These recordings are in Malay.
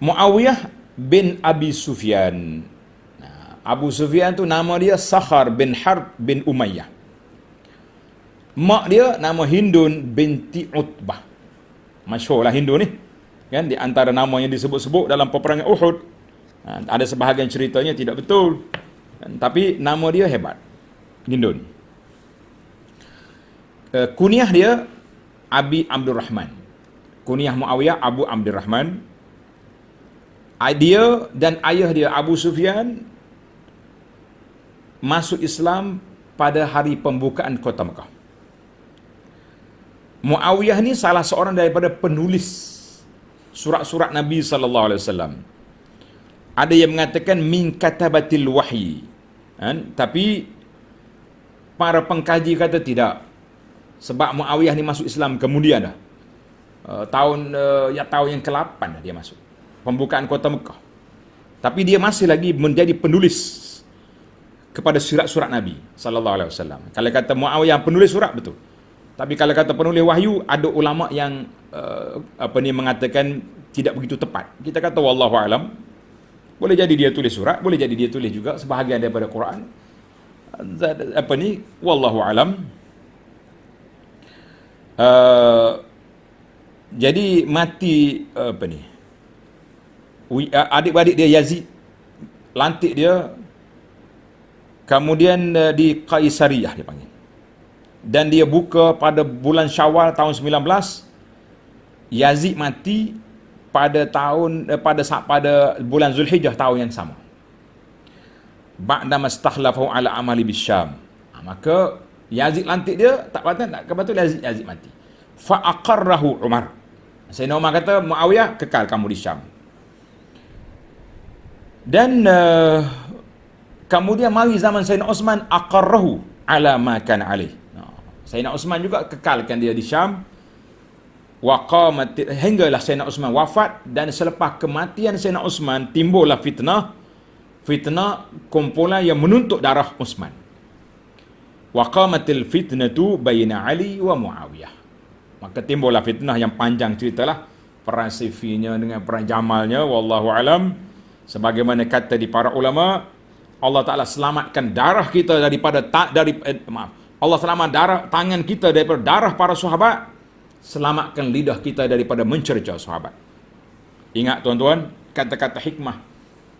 Muawiyah bin Abi Sufyan. Abu Sufyan tu nama dia Sakhar bin Harb bin Umayyah. Mak dia nama Hindun binti Utbah. Masyhurlah Hindun ni. Kan, di antara nama yang disebut-sebut dalam peperangan Uhud. Ada sebahagian ceritanya tidak betul. Tapi nama dia hebat. Hindun. Kunyah dia Abi Abdurrahman. Kunyah Muawiyah Abu Abdurrahman. Dia dan ayah dia Abu Sufyan masuk Islam pada hari pembukaan kota Mekah. Muawiyah ni salah seorang daripada penulis surat-surat Nabi sallallahu alaihi wasallam. Ada yang mengatakan min katabatil wahyi. Tapi para pengkaji kata tidak. Sebab Muawiyah ni masuk Islam kemudian dah. Tahun yang ke-8 dah dia masuk. Pembukaan kota Mekah. Tapi dia masih lagi menjadi penulis kepada surat-surat Nabi sallallahu alaihi wasallam. Kalau kata Muawiyah penulis surat, betul. Tapi kalau kata penulis wahyu, ada ulama yang mengatakan tidak begitu tepat. Kita kata wallahu alam. Boleh jadi dia tulis surat, boleh jadi dia tulis juga sebahagian daripada Quran. Wallahu alam. Jadi mati adik-beradik dia Yazid, lantik dia, kemudian di Kaisariyah dia panggil. Dan dia buka pada bulan Syawal tahun 19. Yazid mati pada bulan Zulhijjah tahun yang sama. Ba'da mastakhlafu ala amali bisyam. Maka Yazid lantik dia, tak betul Yazid mati. Fa aqarrahu Umar. Sayyidina Umar kata, Muawiyah kekal kamu di Syam. Dan kemudian mari zaman Sayyidina Osman, aqarrahu ala ma kana alaih. Sayyidina Osman juga kekalkan dia di Syam. Wa qamat, hinggalah Sayyidina Osman wafat, dan selepas kematian Sayyidina Osman timbullah fitnah kumpulan yang menuntut darah Osman. Wa qamatil fitnatu baina Ali wa Muawiyah. Maka timbullah fitnah yang panjang ceritalah, perang Siffinnya dengan perang Jamalnya, wallahu alam. Sebagaimana kata di para ulama, Allah Taala selamatkan darah kita daripada Allah selamat tangan kita daripada darah para sahabat, selamatkan lidah kita daripada mencerca sahabat. Ingat tuan-tuan, kata-kata hikmah,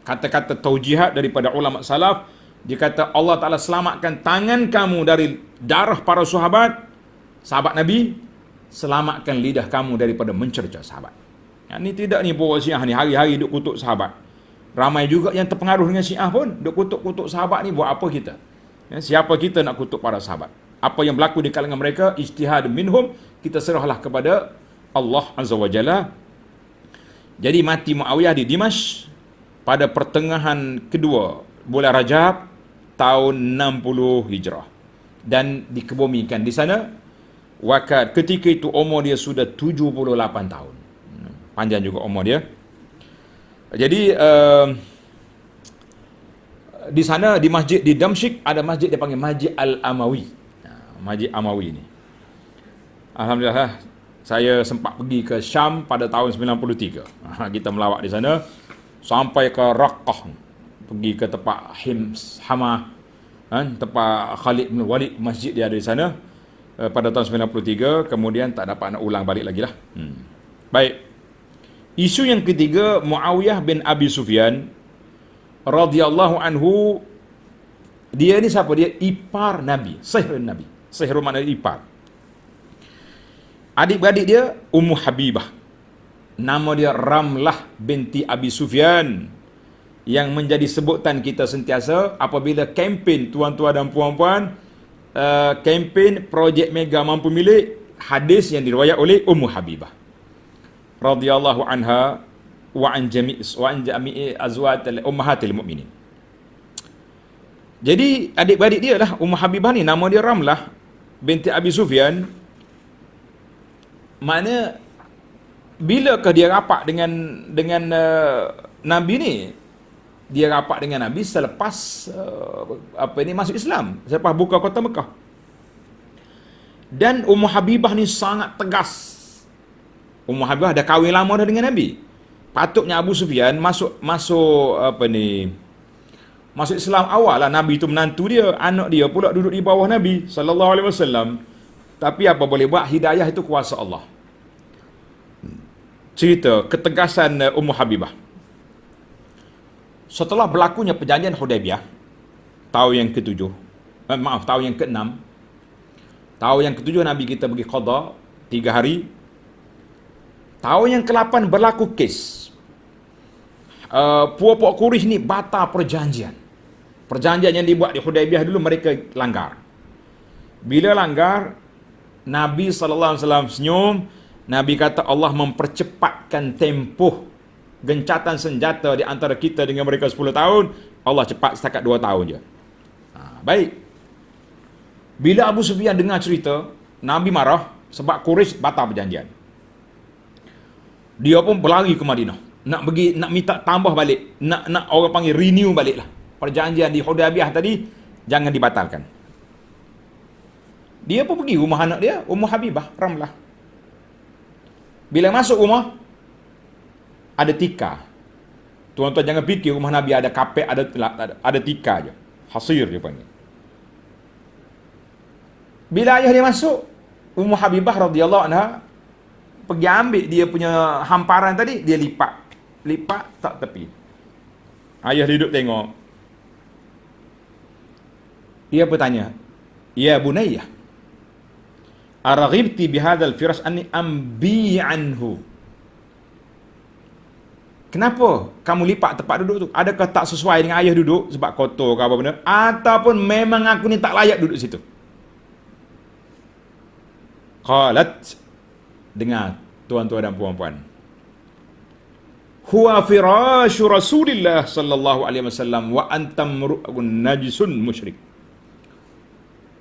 kata-kata taujihat daripada ulama salaf. Dia kata Allah Ta'ala selamatkan tangan kamu dari darah para sahabat Nabi, selamatkan lidah kamu daripada mencerca sahabat. Ini tidak ni bawa Syiah ni hari-hari duk kutuk sahabat. Ramai juga yang terpengaruh dengan Syiah pun duk kutuk-kutuk sahabat ni. Buat apa kita? Siapa kita nak kutuk para sahabat? Apa yang berlaku di kalangan mereka, ijtihad minhum, kita serahlah kepada Allah Azza wa Jalla. Jadi mati Muawiyah di Dimash pada pertengahan kedua bulan Rajab tahun 60 Hijrah, dan dikebumikan di sana. Wakat ketika itu umur dia sudah 78 tahun. Panjang juga umur dia. Jadi di sana, di masjid di Damsyik, ada masjid dia panggil Masjid Al-Amawi. Masjid Amawi ni, alhamdulillah saya sempat pergi ke Syam pada tahun 93. Kita melawat di sana sampai ke Raqqah, pergi ke tempat Hamah, tempat Khalid bin Walid, masjid dia ada di sana pada tahun 93. Kemudian tak dapat nak ulang balik lagi lah. Baik. Isu yang ketiga, Muawiyah bin Abi Sufyan radhiyallahu anhu. Dia ni siapa? Dia ipar Nabi, Sihrun Nabi. Sihrun makna ipar. Adik-beradik dia Ummu Habibah. Nama dia Ramlah binti Abi Sufyan, yang menjadi sebutan kita sentiasa apabila kempen tuan-tuan dan puan-puan, kempen projek mega mampu milik, hadis yang diriwayat oleh Ummu Habibah radhiyallahu anha wa an jami'i azwaj ummahatil mukminin. Jadi adik-beradik dia lah Ummu Habibah ni, nama dia Ramlah binti Abi Sufyan. Mana bilakah dia rapat dengan Nabi ni? Dia rapat dengan Nabi selepas masuk Islam, selepas buka kota Mekah. Dan Ummu Habibah ni sangat tegas. Ummu Habibah dah kahwin lama dah dengan Nabi. Patutnya Abu Sufyan masuk Islam awal lah. Nabi itu menantu dia, anak dia pula duduk di bawah Nabi sallallahu alaihi wasallam. Tapi apa boleh buat, hidayah itu kuasa Allah. Cerita ketegasan Ummu Habibah. Setelah berlakunya perjanjian Hudaibiyah tahun yang ke-7, tahun yang ke-6, tahun yang ke-7 Nabi kita pergi qada 3 hari. Tahun yang ke-8 berlaku kes. Puak-puak Quraisy ni batal perjanjian. Perjanjian yang dibuat di Hudaibiyah dulu mereka langgar. Bila langgar, Nabi SAW senyum. Nabi kata Allah mempercepatkan tempoh gencatan senjata di antara kita dengan mereka 10 tahun. Allah cepat setakat 2 tahun je. Baik. Bila Abu Sufyan dengar cerita, Nabi marah sebab Quraisy batal perjanjian. Dia pun berlari ke Madinah. Nak minta tambah balik. Nak orang panggil renew balik lah. Perjanjian di Hudaibiyah tadi jangan dibatalkan. Dia pun pergi rumah anak dia, Ummu Habibah, Ramlah. Bila masuk rumah, ada tikar. Tuan-tuan jangan fikir rumah Nabi ada kapet, ada tikar je. Hasir dia panggil. Bila ayah dia masuk, Ummu Habibah radhiyallahu anha pergi ambil dia punya hamparan tadi, dia lipat tak tepi. Ayah dia duduk tengok. Dia bertanya, "Ya bunayya, araghibti bihadzal firash anni ambi anhu?" Kenapa kamu lipat tempat duduk tu? Adakah tak sesuai dengan ayah duduk sebab kotor ke apa benda, ataupun memang aku ni tak layak duduk situ? Qalat, dengar tuan-tuan dan puan-puan, huwa firasyu Rasulillah sallallahu alaihi wasallam wa antam najisun musyrik.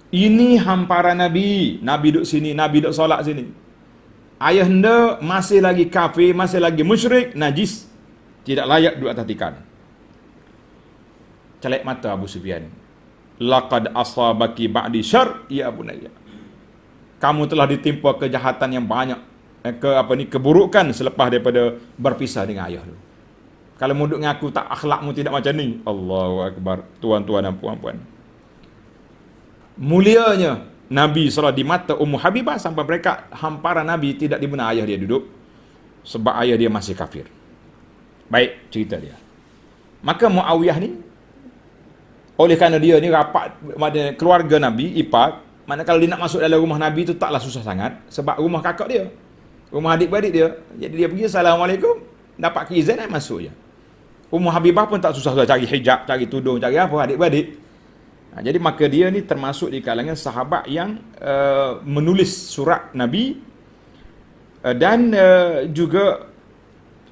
Ini hamparan Nabi. Nabi duduk sini, Nabi duduk solat sini. Ayah anda masih lagi kafir, masih lagi musyrik, najis, tidak layak duduk atas tikar. Celak mata Abu Sufyan. Laqad asabaki ba'di syarr ya bunayya. Kamu telah ditimpa kejahatan yang banyak, keburukan selepas daripada berpisah dengan ayah. Kalau mu duduk dengan aku, tak akhlakmu tidak macam ni. Allahu akbar, tuan-tuan dan puan-puan. Mulianya Nabi SAW di mata Ummu Habibah sampai mereka hamparan Nabi tidak di mana ayah dia duduk sebab ayah dia masih kafir. Baik, cerita dia. Maka Muawiyah ni, oleh kerana dia ni rapat keluarga Nabi, ipar, mana kalau dia nak masuk dalam rumah Nabi tu taklah susah sangat sebab rumah kakak dia, rumah adik-beradik dia. Jadi dia pergi, Assalamualaikum, dapat keizan masuk je. Ummu Habibah pun tak susah-susah cari hijab, cari tudung, cari apa, adik-beradik. Jadi maka dia ni termasuk di kalangan sahabat yang menulis surat Nabi, dan juga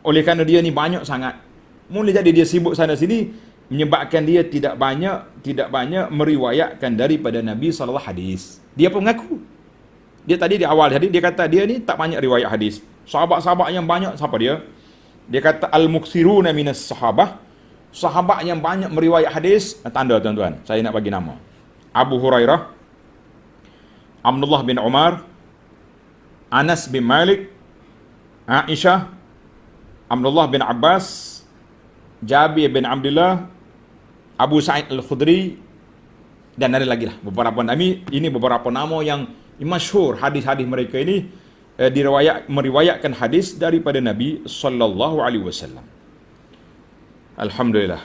oleh kerana dia ni banyak sangat, mula jadi dia sibuk sana sini, menyebabkan dia tidak banyak meriwayatkan daripada Nabi SAW hadis. Dia pun mengaku. Dia tadi di awal hadis dia kata dia ni tak banyak riwayat hadis. Sahabat-sahabat yang banyak siapa dia? Dia kata al-mukthiruna minas sahabah. Sahabat yang banyak meriwayat hadis, tanda tuan-tuan, saya nak bagi nama. Abu Hurairah, Abdullah bin Umar, Anas bin Malik, Aisyah, Abdullah bin Abbas, Jabir bin Abdullah, Abu Sa'id Al-Khudri, dan ada lagi lah beberapa nama. Ini beberapa nama yang masyhur hadis-hadis mereka ini meriwayatkan hadis daripada Nabi sallallahu alaihi wasallam. Alhamdulillah.